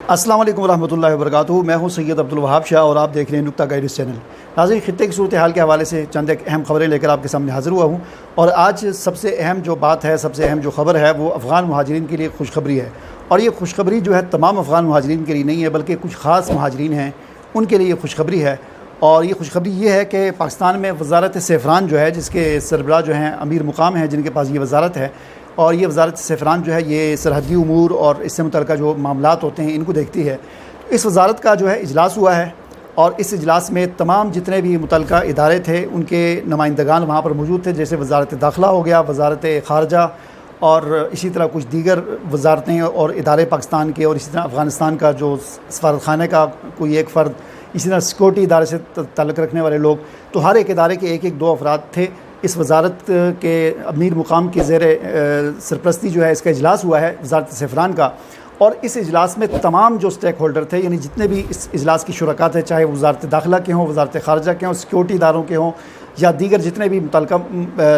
السلام علیکم ورحمۃ اللہ وبرکاتہ۔ میں ہوں سید عبدالوہاب شاہ اور آپ دیکھ رہے ہیں نکتہ گائیڈس چینل۔ ناظرین، خطے کی صورتحال کے حوالے سے چند ایک اہم خبریں لے کر آپ کے سامنے حاضر ہوا ہوں، اور آج سب سے اہم جو بات ہے، سب سے اہم جو خبر ہے، وہ افغان مہاجرین کے لیے خوشخبری ہے۔ اور یہ خوشخبری جو ہے تمام افغان مہاجرین کے لیے نہیں ہے، بلکہ کچھ خاص مہاجرین ہیں ان کے لیے یہ خوشخبری ہے۔ اور یہ خوشخبری یہ ہے کہ پاکستان میں وزارت سیفران جو ہے، جس کے سربراہ جو ہیں امیر مقام ہیں، جن کے پاس یہ وزارت ہے، اور یہ وزارت سیفران جو ہے یہ سرحدی امور اور اس سے متعلقہ جو معاملات ہوتے ہیں ان کو دیکھتی ہے۔ اس وزارت کا جو ہے اجلاس ہوا ہے، اور اس اجلاس میں تمام جتنے بھی متعلقہ ادارے تھے ان کے نمائندگان وہاں پر موجود تھے، جیسے وزارت داخلہ ہو گیا، وزارت خارجہ، اور اسی طرح کچھ دیگر وزارتیں اور ادارے پاکستان کے، اور اسی طرح افغانستان کا جو سفارت خانے کا کوئی ایک فرد، اسی طرح سیکورٹی ادارے سے تعلق رکھنے والے لوگ، تو ہر ایک ادارے کے ایک دو افراد تھے۔ اس وزارت کے امیر مقام کے زیر سرپرستی جو ہے اس کا اجلاس ہوا ہے وزارت سیفران کا۔ اور اس اجلاس میں تمام جو سٹیک ہولڈر تھے، یعنی جتنے بھی اس اجلاس کی شرکاء تھے، چاہے وزارت داخلہ کے ہوں، وزارت خارجہ کے ہوں، سیکورٹی اداروں کے ہوں، یا دیگر جتنے بھی متعلقہ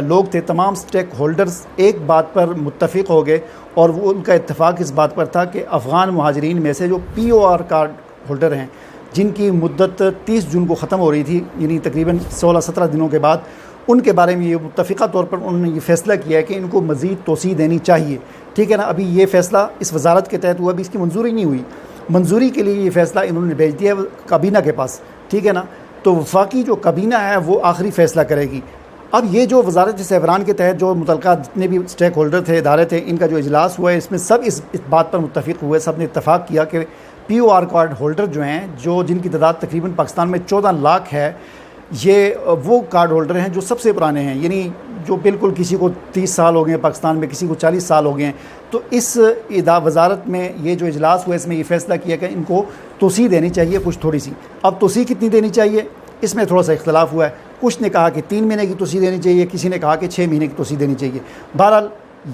لوگ تھے، تمام سٹیک ہولڈرز ایک بات پر متفق ہو گئے، اور وہ ان کا اتفاق اس بات پر تھا کہ افغان مہاجرین میں سے جو POR کارڈ ہولڈر ہیں، جن کی مدت 30 جون کو ختم ہو رہی تھی، یعنی تقریباً 16-17 دنوں کے بعد، ان کے بارے میں یہ متفقہ طور پر انہوں نے یہ فیصلہ کیا ہے کہ ان کو مزید توسیع دینی چاہیے۔ ٹھیک ہے نا، ابھی یہ فیصلہ اس وزارت کے تحت ہوا، ابھی اس کی منظوری نہیں ہوئی۔ منظوری کے لیے یہ فیصلہ انہوں نے بھیج دیا ہے کابینہ کے پاس، ٹھیک ہے نا، تو وفاقی جو کابینہ ہے وہ آخری فیصلہ کرے گی۔ اب یہ جو وزارت سیفران کے تحت جو متعلقہ جتنے بھی سٹیک ہولڈر تھے، ادارے تھے، ان کا جو اجلاس ہوا ہے، اس میں سب اس بات پر متفق ہوئے، سب نے اتفاق کیا کہ POR کارڈ ہولڈر جو ہیں، جن کی تعداد تقریباً پاکستان میں 14 لاکھ ہے، یہ وہ کارڈ ہولڈر ہیں جو سب سے پرانے ہیں، یعنی جو بالکل کسی کو 30 سال ہو گئے ہیں پاکستان میں، کسی کو 40 سال ہو گئے ہیں۔ تو اس وزارت میں یہ جو اجلاس ہوا ہے، اس میں یہ فیصلہ کیا کہ ان کو توسیع دینی چاہیے کچھ تھوڑی سی۔ اب توسیع کتنی دینی چاہیے، اس میں تھوڑا سا اختلاف ہوا ہے۔ کچھ نے کہا کہ 3 مہینے کی توسیع دینی چاہیے، کسی نے کہا کہ 6 مہینے کی توسیع دینی چاہیے۔ بہرحال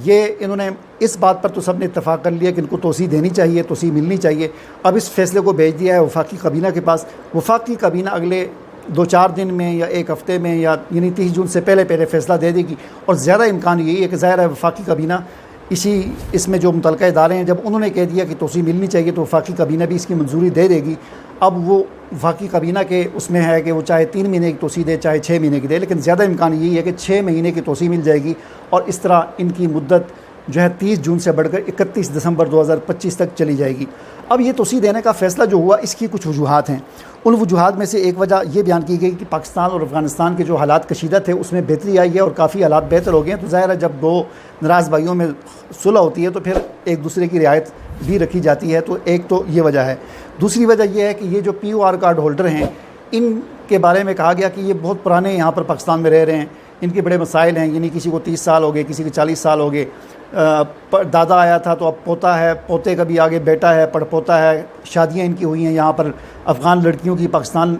یہ انہوں نے اس بات پر تو سب نے اتفاق کر لیا کہ ان کو توسیع دینی چاہیے، توسیع ملنی چاہیے۔ اب اس فیصلے کو بھیج دیا ہے وفاقی کابینہ کے پاس۔ وفاقی کابینہ اگلے 2-4 دن میں یا ایک ہفتے میں، یا یعنی 30 جون سے پہلے فیصلہ دے دے گی، اور زیادہ امکان یہی ہے کہ ظاہر ہے وفاقی کابینہ اس میں جو متعلقہ ادارے ہیں، جب انہوں نے کہہ دیا کہ توسیع ملنی چاہیے، تو وفاقی کابینہ بھی اس کی منظوری دے دے گی۔ اب وہ وفاقی کابینہ کے اس میں ہے کہ وہ چاہے 3 مہینے کی توسیع دے، چاہے 6 مہینے کی دے، لیکن زیادہ امکان یہی ہے کہ 6 مہینے کی توسیع مل جائے گی، اور اس طرح ان کی مدت جو ہے 30 جون سے بڑھ کر 31 دسمبر 2025 تک چلی جائے گی۔ اب یہ توسیع دینے کا فیصلہ جو ہوا، اس کی کچھ وجوہات ہیں۔ ان وجوہات میں سے ایک وجہ یہ بیان کی گئی کہ پاکستان اور افغانستان کے جو حالات کشیدہ تھے اس میں بہتری آئی ہے، اور کافی حالات بہتر ہو گئے ہیں۔ تو ظاہر ہے جب دو ناراض بھائیوں میں صلح ہوتی ہے تو پھر ایک دوسرے کی رعایت بھی رکھی جاتی ہے، تو ایک تو یہ وجہ ہے۔ دوسری وجہ یہ ہے کہ یہ جو POR کارڈ ہولڈر ہیں، ان کے بارے میں کہا گیا کہ یہ بہت پرانے یہاں پر پاکستان میں رہ رہے ہیں، ان کے بڑے مسائل ہیں، یعنی کسی کو 30 سال ہو گئے، کسی کے 40 سال ہو گئے، دادا آیا تھا تو اب پوتا ہے، پوتے کا بھی آگے بیٹا ہے، پڑ پوتا ہے، شادیاں ان کی ہوئی ہیں یہاں پر، افغان لڑکیوں کی پاکستان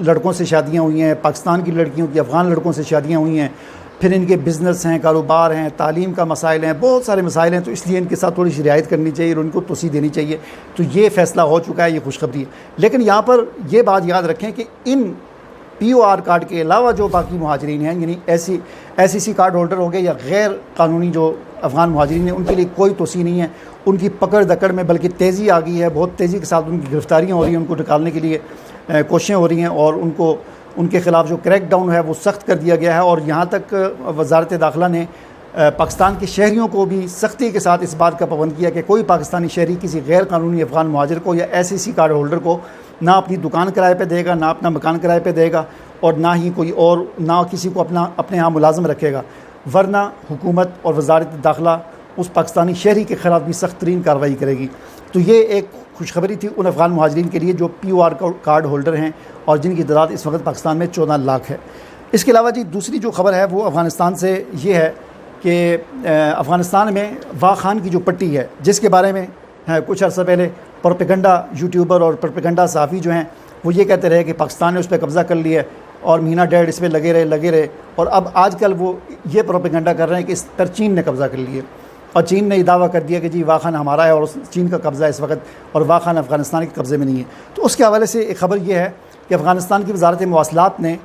لڑکوں سے شادیاں ہوئی ہیں، پاکستان کی لڑکیوں کی افغان لڑکوں سے شادیاں ہوئی ہیں، پھر ان کے بزنس ہیں، کاروبار ہیں، تعلیم کا مسائل ہیں، بہت سارے مسائل ہیں، تو اس لیے ان کے ساتھ تھوڑی سی رعایت کرنی چاہیے اور ان کو توسیع دینی چاہیے۔ تو یہ فیصلہ ہو چکا ہے، یہ خوشخبری ہے۔ لیکن یہاں پر یہ بات یاد رکھیں کہ ان POR کارڈ کے علاوہ جو باقی مہاجرین ہیں، یعنی SEC کارڈ ہولڈر ہو گئے یا غیر قانونی جو افغان مہاجرین ہیں، ان کے لیے کوئی توسیع نہیں ہے۔ ان کی پکڑ دکڑ میں بلکہ تیزی آ گئی ہے، بہت تیزی کے ساتھ ان کی گرفتاریاں ہو رہی ہیں، ان کو نکالنے کے لیے کوششیں ہو رہی ہیں، اور ان کے خلاف جو کریک ڈاؤن ہے وہ سخت کر دیا گیا ہے۔ اور یہاں تک وزارت داخلہ نے پاکستان کے شہریوں کو بھی سختی کے ساتھ اس بات کا پابند کیا کہ کوئی پاکستانی شہری کسی غیر قانونی افغان مہاجر کو یا SEC کارڈ ہولڈر کو نہ اپنی دکان کرائے پہ دے گا، نہ اپنا مکان کرائے پہ دے گا، اور نہ ہی کوئی اور، نہ کسی کو اپنے ہاں ملازم رکھے گا، ورنہ حکومت اور وزارت داخلہ اس پاکستانی شہری کے خلاف بھی سخت ترین کارروائی کرے گی۔ تو یہ ایک خوشخبری تھی ان افغان مہاجرین کے لیے جو POR کارڈ ہولڈر ہیں، اور جن کی تعداد اس وقت پاکستان میں 14 لاکھ ہے۔ اس کے علاوہ دوسری جو خبر ہے وہ افغانستان سے یہ ہے کہ افغانستان میں واغ خان کی جو پٹی ہے، جس کے بارے میں کچھ عرصہ پہلے پروپیگنڈا یوٹیوبر اور پروپیگنڈا صحافی جو ہیں وہ یہ کہتے رہے کہ پاکستان نے اس پہ قبضہ کر لیا ہے، اور مہینہ ڈیڑھ اس پہ لگے رہے، اور اب آج کل وہ یہ پروپیگنڈا کر رہے ہیں کہ اس پر چین نے قبضہ کر لیا، اور چین نے یہ دعویٰ کر دیا کہ جی واغ خان ہمارا ہے، اور چین کا قبضہ ہے اس وقت، اور واغ خان افغانستان کے قبضے میں نہیں ہے۔ تو اس کے حوالے سے ایک خبر یہ ہے کہ افغانستان کی وزارت مواصلات نے،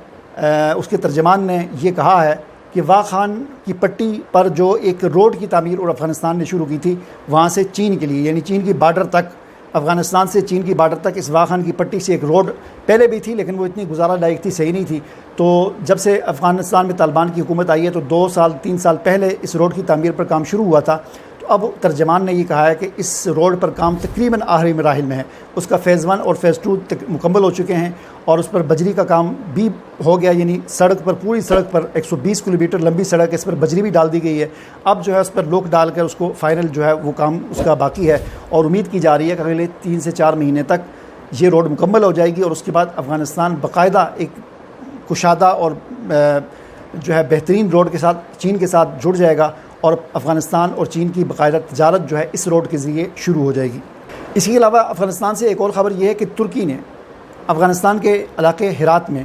اس کے ترجمان نے یہ کہا ہے کہ واغ خان کی پٹی پر جو ایک روڈ کی تعمیر اور افغانستان نے شروع کی تھی وہاں سے چین کے لیے، یعنی چین کی بارڈر تک افغانستان سے چین کی بارڈر تک اس واخان کی پٹی سے ایک روڈ پہلے بھی تھی، لیکن وہ اتنی گزارا لائق تھی، صحیح نہیں تھی. تو جب سے افغانستان میں طالبان کی حکومت آئی ہے تو 2-3 سال پہلے اس روڈ کی تعمیر پر کام شروع ہوا تھا. تو اب ترجمان نے یہ کہا ہے کہ اس روڈ پر کام تقریباً آخری مراحل میں ہے. اس کا فیز 1 اور فیز 2 مکمل ہو چکے ہیں اور اس پر بجری کا کام بھی ہو گیا، یعنی سڑک پر، پوری سڑک پر 120 کلومیٹر لمبی سڑک ہے، اس پر بجری بھی ڈال دی گئی ہے. اب جو ہے اس پر لوک ڈال کر اس کو فائنل جو ہے وہ کام اس کا باقی ہے، اور امید کی جا رہی ہے کہ اگلے 3 سے 4 مہینے تک یہ روڈ مکمل ہو جائے گی، اور اس کے بعد افغانستان باقاعدہ ایک کشادہ اور جو ہے بہترین روڈ کے ساتھ چین کے ساتھ جڑ جائے گا، اور افغانستان اور چین کی باقاعدہ تجارت جو ہے اس روڈ کے ذریعے شروع ہو جائے گی. اسی کے علاوہ افغانستان سے ایک اور خبر یہ ہے کہ ترکی نے افغانستان کے علاقے ہرات میں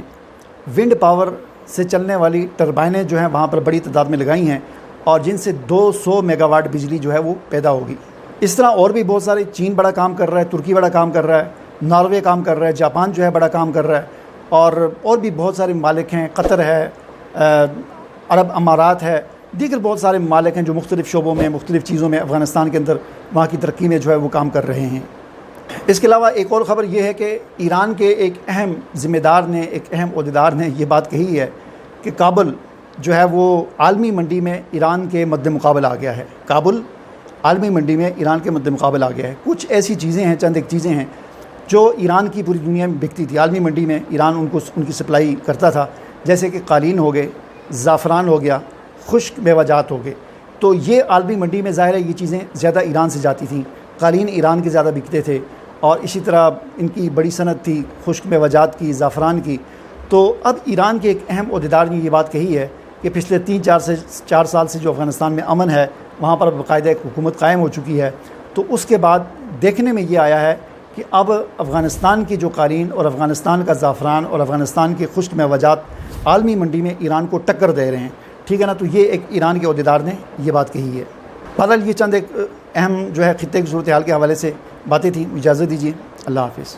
ونڈ پاور سے چلنے والی ٹربائنیں جو ہیں وہاں پر بڑی تعداد میں لگائی ہیں، اور جن سے 200 میگا واٹ بجلی جو ہے وہ پیدا ہوگی. اس طرح اور بھی بہت سارے، چین بڑا کام کر رہا ہے، ترکی بڑا کام کر رہا ہے، ناروے کام کر رہا ہے، جاپان جو ہے بڑا کام کر رہا ہے، اور بھی بہت سارے ممالک ہیں، قطر ہے، عرب امارات ہے، دیگر بہت سارے ممالک ہیں جو مختلف شعبوں میں، مختلف چیزوں میں افغانستان کے اندر وہاں کی ترقی میں جو ہے وہ کام کر رہے ہیں. اس کے علاوہ ایک اور خبر یہ ہے کہ ایران کے ایک اہم ذمہ دار نے، ایک اہم عہدیدار نے یہ بات کہی ہے کہ کابل جو ہے وہ عالمی منڈی میں ایران کے مد مقابل آ گیا ہے. کابل عالمی منڈی میں ایران کے مد مقابل آ گیا ہے. کچھ ایسی چیزیں ہیں، چند ایک چیزیں ہیں جو ایران کی پوری دنیا میں بکتی تھی، عالمی منڈی میں ایران ان کی سپلائی کرتا تھا، جیسے کہ قالین ہو گئے، زعفران ہو گیا، خشک میوہ جات ہو گئے. تو یہ عالمی منڈی میں ظاہر ہے یہ چیزیں زیادہ ایران سے جاتی تھیں، قالین ایران کے زیادہ بکتے تھے، اور اسی طرح ان کی بڑی صنعت تھی خشک میوہ جات کی، زعفران کی. تو اب ایران کے ایک اہم عہدیدار نے یہ بات کہی ہے کہ پچھلے 3-4 سال سے جو افغانستان میں امن ہے، وہاں پر باقاعدہ ایک حکومت قائم ہو چکی ہے. تو اس کے بعد دیکھنے میں یہ آیا ہے کہ اب افغانستان کی جو قالین اور افغانستان کا زعفران اور افغانستان کے خشک میوہ جات عالمی منڈی میں ایران کو ٹکر دے رہے ہیں. ٹھیک ہے نا. تو یہ ایک ایران کے عہدیدار نے یہ بات کہی ہے. بہرحال یہ چند ایک اہم جو ہے خطے کی صورتحال کے حوالے سے باتیں تھیں. اجازت دیجیے. اللہ حافظ.